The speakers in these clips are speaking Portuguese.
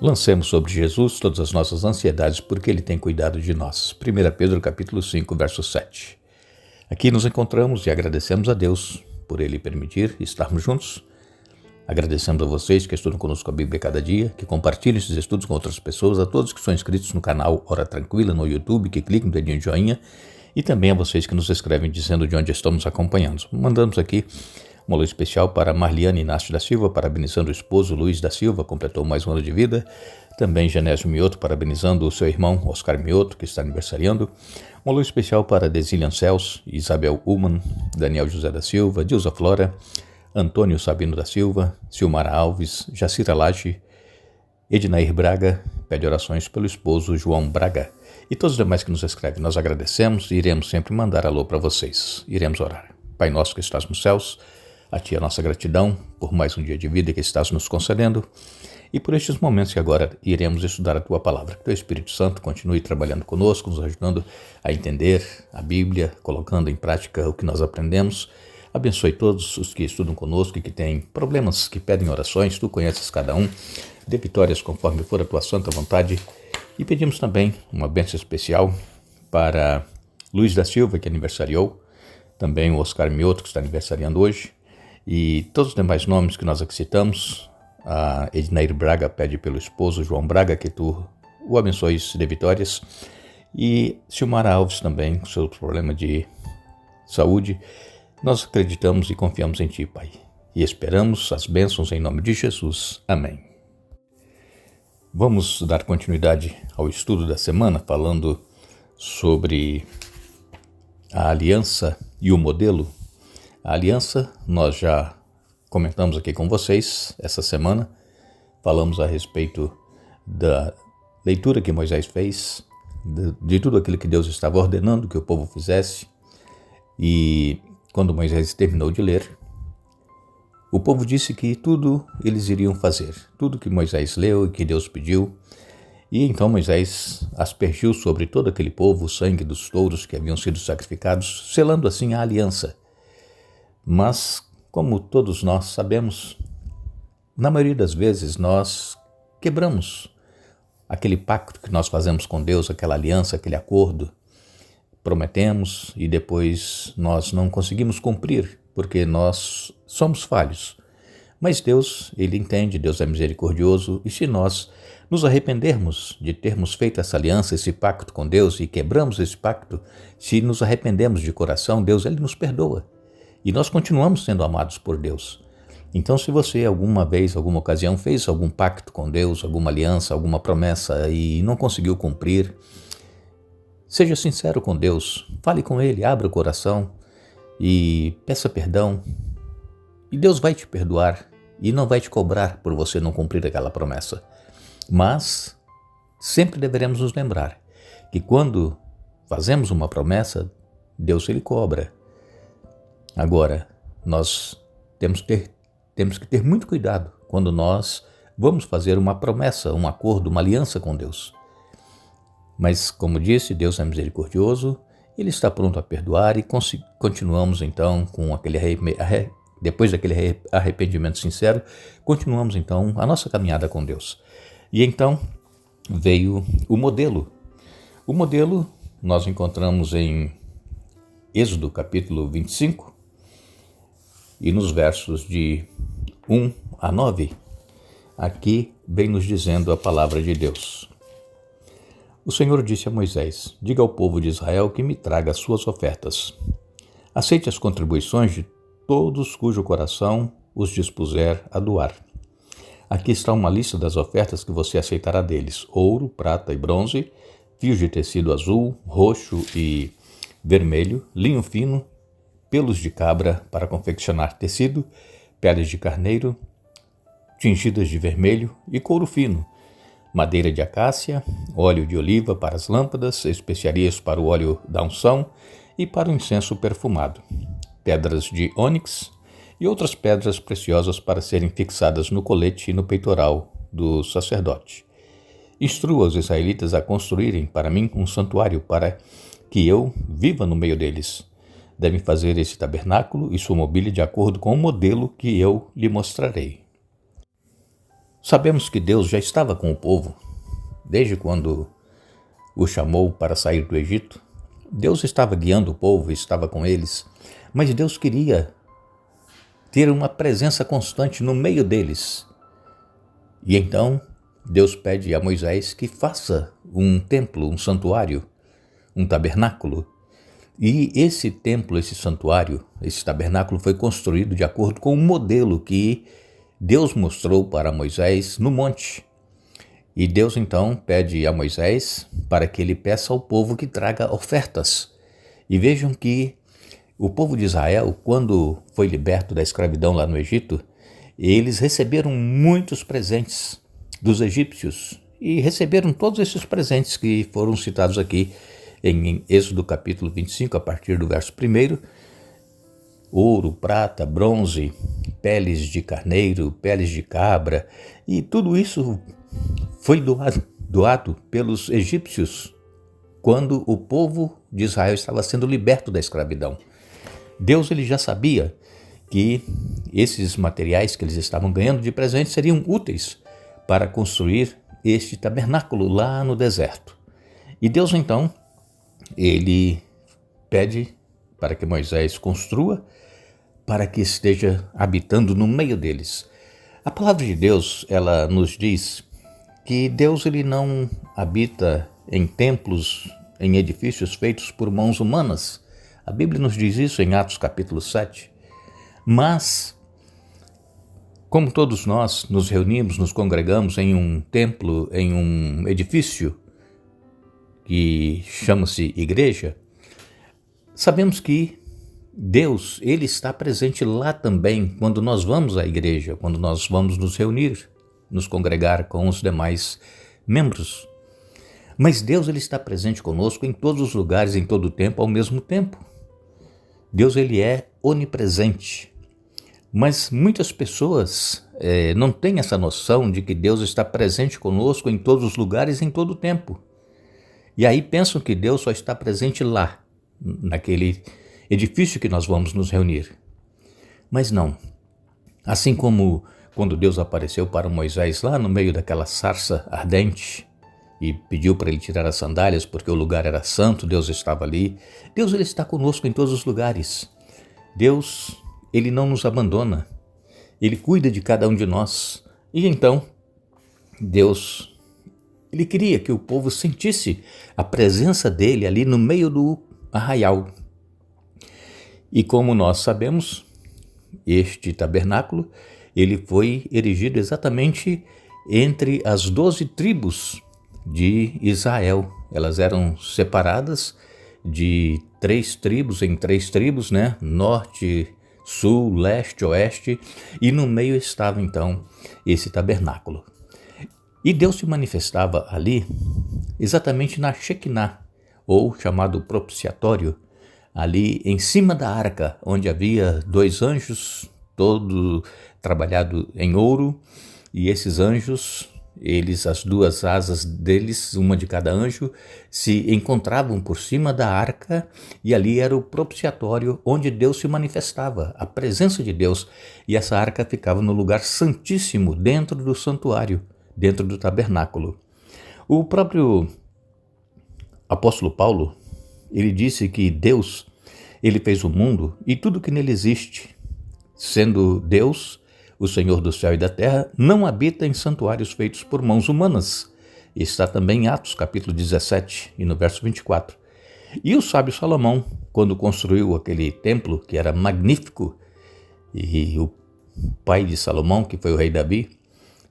Lancemos sobre Jesus todas as nossas ansiedades, porque Ele tem cuidado de nós. 1 Pedro capítulo 5, verso 7. Aqui nos encontramos e agradecemos a Deus por Ele permitir estarmos juntos. Agradecemos a vocês que estudam conosco a Bíblia cada dia, que compartilham esses estudos com outras pessoas, a todos que são inscritos no canal Hora Tranquila no YouTube, que clicam no dedinho de joinha, e também a vocês que nos escrevem dizendo de onde estão nos acompanhando. Mandamos aqui um alô especial para Marliane Inácio da Silva, parabenizando o esposo Luiz da Silva, completou mais um ano de vida. Também Genésio Mioto, parabenizando o seu irmão Oscar Mioto, que está aniversariando. Um alô especial para Desília Cels, Isabel Ullmann, Daniel José da Silva, Dilza Flora, Antônio Sabino da Silva, Silmara Alves, Jacira Laje, Ednair Braga, pede orações pelo esposo João Braga. E todos os demais que nos escrevem, nós agradecemos e iremos sempre mandar alô para vocês. Iremos orar. Pai nosso que estás nos céus, a Ti a nossa gratidão por mais um dia de vida que estás nos concedendo e por estes momentos que agora iremos estudar a Tua Palavra. Que Teu Espírito Santo continue trabalhando conosco, nos ajudando a entender a Bíblia, colocando em prática o que nós aprendemos. Abençoe todos os que estudam conosco e que têm problemas, que pedem orações. Tu conheces cada um. Dê vitórias conforme for a Tua santa vontade. E pedimos também uma bênção especial para Luiz da Silva, que aniversariou. Também o Oscar Mioto, que está aniversariando hoje. E todos os demais nomes que nós aqui citamos, a Ednair Braga pede pelo esposo João Braga, que tu o abençoes de vitórias. E Silmara Alves também, com seu problema de saúde. Nós acreditamos e confiamos em Ti, Pai. E esperamos as bênçãos em nome de Jesus. Amém. Vamos dar continuidade ao estudo da semana, falando sobre a aliança e o modelo. A aliança, nós já comentamos aqui com vocês essa semana, falamos a respeito da leitura que Moisés fez, de tudo aquilo que Deus estava ordenando que o povo fizesse, e quando Moisés terminou de ler, o povo disse que tudo eles iriam fazer, tudo que Moisés leu e que Deus pediu, e então Moisés aspergiu sobre todo aquele povo o sangue dos touros que haviam sido sacrificados, selando assim a aliança. Mas, como todos nós sabemos, na maioria das vezes nós quebramos aquele pacto que nós fazemos com Deus, aquela aliança, aquele acordo, prometemos e depois nós não conseguimos cumprir, porque nós somos falhos. Mas Deus, Ele entende, Deus é misericordioso, e se nós nos arrependermos de termos feito essa aliança, esse pacto com Deus e quebramos esse pacto, se nos arrependemos de coração, Deus, Ele nos perdoa. E nós continuamos sendo amados por Deus. Então, se você alguma vez, alguma ocasião, fez algum pacto com Deus, alguma aliança, alguma promessa e não conseguiu cumprir, seja sincero com Deus, fale com Ele, abra o coração e peça perdão. E Deus vai te perdoar e não vai te cobrar por você não cumprir aquela promessa. Mas sempre deveremos nos lembrar que quando fazemos uma promessa, Deus Ele cobra. Agora, nós temos que ter muito cuidado quando nós vamos fazer uma promessa, um acordo, uma aliança com Deus. Mas, como disse, Deus é misericordioso, Ele está pronto a perdoar e continuamos então com depois daquele arrependimento sincero, continuamos então a nossa caminhada com Deus. E então veio o modelo. O modelo nós encontramos em Êxodo capítulo 25, e nos versos de 1 a 9, aqui vem nos dizendo a palavra de Deus. O Senhor disse a Moisés: diga ao povo de Israel que me traga as suas ofertas. Aceite as contribuições de todos cujo coração os dispuser a doar. Aqui está uma lista das ofertas que você aceitará deles: ouro, prata e bronze, fios de tecido azul, roxo e vermelho, linho fino, pelos de cabra para confeccionar tecido, peles de carneiro, tingidas de vermelho e couro fino, madeira de acácia, óleo de oliva para as lâmpadas, especiarias para o óleo da unção e para o incenso perfumado, pedras de ônix e outras pedras preciosas para serem fixadas no colete e no peitoral do sacerdote. Instrua os israelitas a construírem para mim um santuário para que eu viva no meio deles. Devem fazer esse tabernáculo e sua mobília de acordo com o modelo que eu lhe mostrarei. Sabemos que Deus já estava com o povo desde quando o chamou para sair do Egito. Deus estava guiando o povo, estava com eles, mas Deus queria ter uma presença constante no meio deles. E então Deus pede a Moisés que faça um templo, um santuário, um tabernáculo. E esse templo, esse santuário, esse tabernáculo foi construído de acordo com um modelo que Deus mostrou para Moisés no monte. E Deus então pede a Moisés para que ele peça ao povo que traga ofertas. E vejam que o povo de Israel, quando foi liberto da escravidão lá no Egito, eles receberam muitos presentes dos egípcios e receberam todos esses presentes que foram citados aqui em Êxodo capítulo 25, a partir do verso 1, ouro, prata, bronze, peles de carneiro, peles de cabra, e tudo isso foi doado pelos egípcios quando o povo de Israel estava sendo liberto da escravidão. Deus ele já sabia que esses materiais que eles estavam ganhando de presente seriam úteis para construir este tabernáculo lá no deserto. E Deus então, ele pede para que Moisés construa, para que esteja habitando no meio deles. A palavra de Deus, ela nos diz que Deus ele não habita em templos, em edifícios feitos por mãos humanas. A Bíblia nos diz isso em Atos capítulo 7. Mas, como todos nós nos reunimos, nos congregamos em um templo, em um edifício que chama-se igreja, sabemos que Deus, ele está presente lá também quando nós vamos à igreja, quando nós vamos nos reunir, nos congregar com os demais membros. Mas Deus, ele está presente conosco em todos os lugares, em todo o tempo, ao mesmo tempo. Deus, ele é onipresente. Mas muitas pessoas não têm essa noção de que Deus está presente conosco em todos os lugares, em todo o tempo. E aí pensam que Deus só está presente lá, naquele edifício que nós vamos nos reunir. Mas não. Assim como quando Deus apareceu para Moisés lá no meio daquela sarça ardente e pediu para ele tirar as sandálias porque o lugar era santo, Deus estava ali. Deus ele está conosco em todos os lugares. Deus, ele não nos abandona. Ele cuida de cada um de nós. E então, Deus, ele queria que o povo sentisse a presença dele ali no meio do arraial. E como nós sabemos, este tabernáculo, ele foi erigido exatamente entre as 12 tribos de Israel. Elas eram separadas de 3 tribos, em 3 tribos, né? Norte, sul, leste, oeste, e no meio estava então esse tabernáculo. E Deus se manifestava ali exatamente na Shekinah, ou chamado propiciatório, ali em cima da arca, onde havia 2 anjos, todo trabalhado em ouro, e esses anjos, as 2 asas deles, uma de cada anjo, se encontravam por cima da arca, e ali era o propiciatório onde Deus se manifestava, a presença de Deus, e essa arca ficava no lugar santíssimo, dentro do santuário, dentro do tabernáculo. O próprio apóstolo Paulo, ele disse que Deus, ele fez o mundo e tudo que nele existe, sendo Deus, o Senhor do céu e da terra, não habita em santuários feitos por mãos humanas. Está também em Atos, capítulo 17, e no verso 24. E o sábio Salomão, quando construiu aquele templo, que era magnífico, e o pai de Salomão, que foi o rei Davi,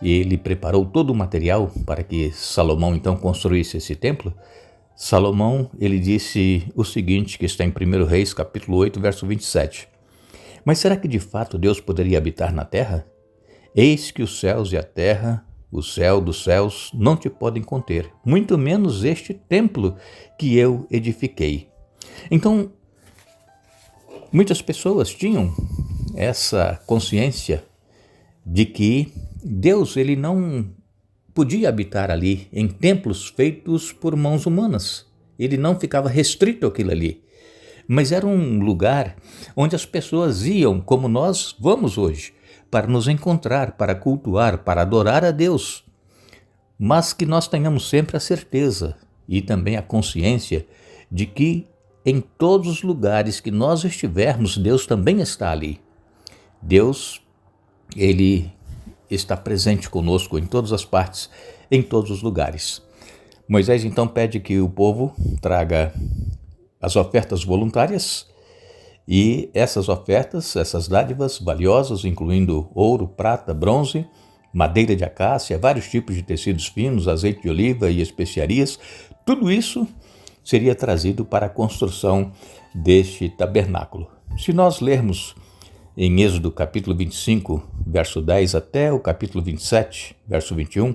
ele preparou todo o material para que Salomão então construísse esse templo. Salomão, ele disse o seguinte, que está em 1 Reis, capítulo 8, verso 27. Mas será que de fato Deus poderia habitar na terra? Eis que os céus e a terra, o céu dos céus, não te podem conter, muito menos este templo que eu edifiquei. Então, muitas pessoas tinham essa consciência de que Deus, ele não podia habitar ali em templos feitos por mãos humanas. Ele não ficava restrito àquilo ali. Mas era um lugar onde as pessoas iam como nós vamos hoje, para nos encontrar, para cultuar, para adorar a Deus, mas que nós tenhamos sempre a certeza e também a consciência de que em todos os lugares que nós estivermos, Deus também está ali. Deus, Ele está presente conosco em todas as partes, em todos os lugares. Moisés então pede que o povo traga as ofertas voluntárias e essas ofertas, essas dádivas valiosas, incluindo ouro, prata, bronze, madeira de acácia, vários tipos de tecidos finos, azeite de oliva e especiarias, tudo isso seria trazido para a construção deste tabernáculo. Se nós lermos em Êxodo capítulo 25, verso 10 até o capítulo 27, verso 21,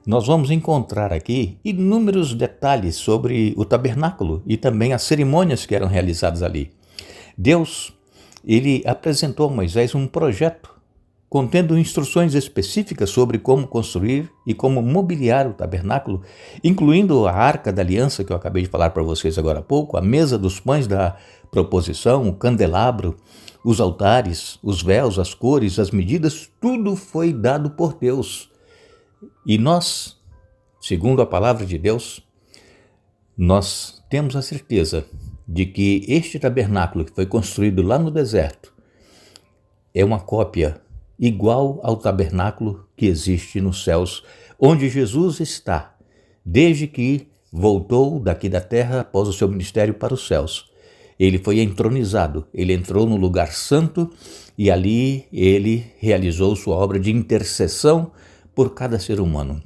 nós vamos encontrar aqui inúmeros detalhes sobre o tabernáculo e também as cerimônias que eram realizadas ali. Deus, Ele apresentou a Moisés um projeto contendo instruções específicas sobre como construir e como mobiliar o tabernáculo, incluindo a arca da aliança que eu acabei de falar para vocês agora há pouco, a mesa dos pães da proposição, o candelabro, os altares, os véus, as cores, as medidas, tudo foi dado por Deus. E nós, segundo a palavra de Deus, nós temos a certeza de que este tabernáculo que foi construído lá no deserto é uma cópia igual ao tabernáculo que existe nos céus, onde Jesus está, desde que voltou daqui da terra após o seu ministério para os céus. Ele foi entronizado, ele entrou no lugar santo e ali ele realizou sua obra de intercessão por cada ser humano.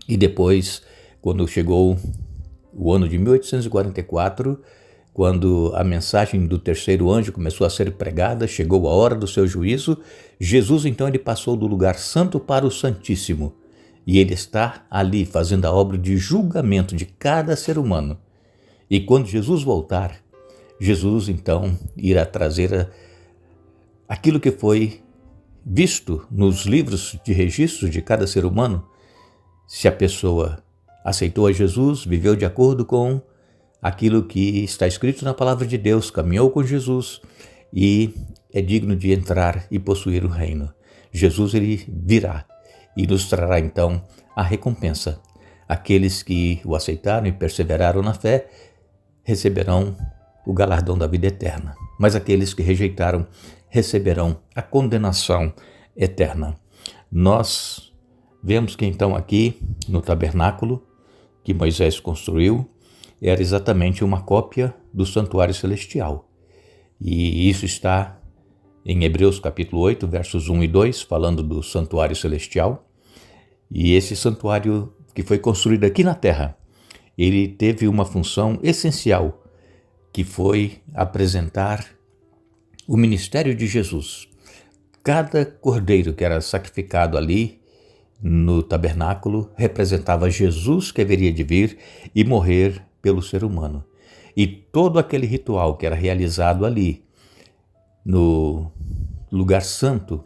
E depois, quando chegou o ano de 1844, quando a mensagem do terceiro anjo começou a ser pregada, chegou a hora do seu juízo, Jesus então ele passou do lugar santo para o santíssimo. E ele está ali fazendo a obra de julgamento de cada ser humano. E quando Jesus voltar, Jesus então irá trazer aquilo que foi visto nos livros de registros de cada ser humano. Se a pessoa aceitou a Jesus, viveu de acordo com aquilo que está escrito na palavra de Deus, caminhou com Jesus e é digno de entrar e possuir o reino. Jesus ele virá e nos trará então a recompensa. Aqueles que o aceitaram e perseveraram na fé receberão o galardão da vida eterna, mas aqueles que rejeitaram receberão a condenação eterna. Nós vemos que então aqui no tabernáculo que Moisés construiu, era exatamente uma cópia do santuário celestial. E isso está em Hebreus capítulo 8, versos 1 e 2, falando do santuário celestial. E esse santuário que foi construído aqui na terra, ele teve uma função essencial, que foi apresentar o ministério de Jesus. Cada cordeiro que era sacrificado ali no tabernáculo representava Jesus que haveria de vir e morrer pelo ser humano. E todo aquele ritual que era realizado ali, no lugar santo,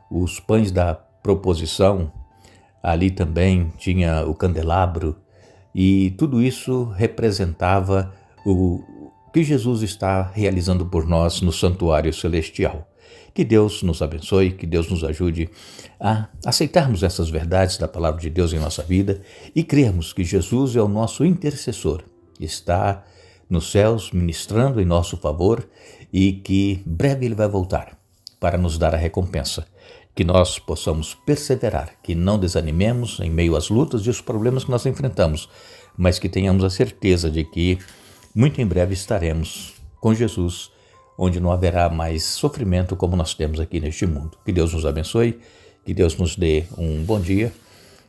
os pães da proposição, ali também tinha o candelabro, e tudo isso representava o que Jesus está realizando por nós no santuário celestial. Que Deus nos abençoe, que Deus nos ajude a aceitarmos essas verdades da palavra de Deus em nossa vida e crermos que Jesus é o nosso intercessor, está nos céus ministrando em nosso favor e que breve Ele vai voltar para nos dar a recompensa. Que nós possamos perseverar, que não desanimemos em meio às lutas e os problemas que nós enfrentamos, mas que tenhamos a certeza de que muito em breve estaremos com Jesus, onde não haverá mais sofrimento como nós temos aqui neste mundo. Que Deus nos abençoe, que Deus nos dê um bom dia.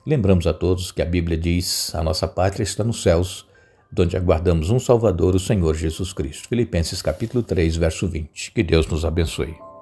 Lembramos a todos que a Bíblia diz: a nossa pátria está nos céus, donde aguardamos um Salvador, o Senhor Jesus Cristo. Filipenses capítulo 3, verso 20. Que Deus nos abençoe.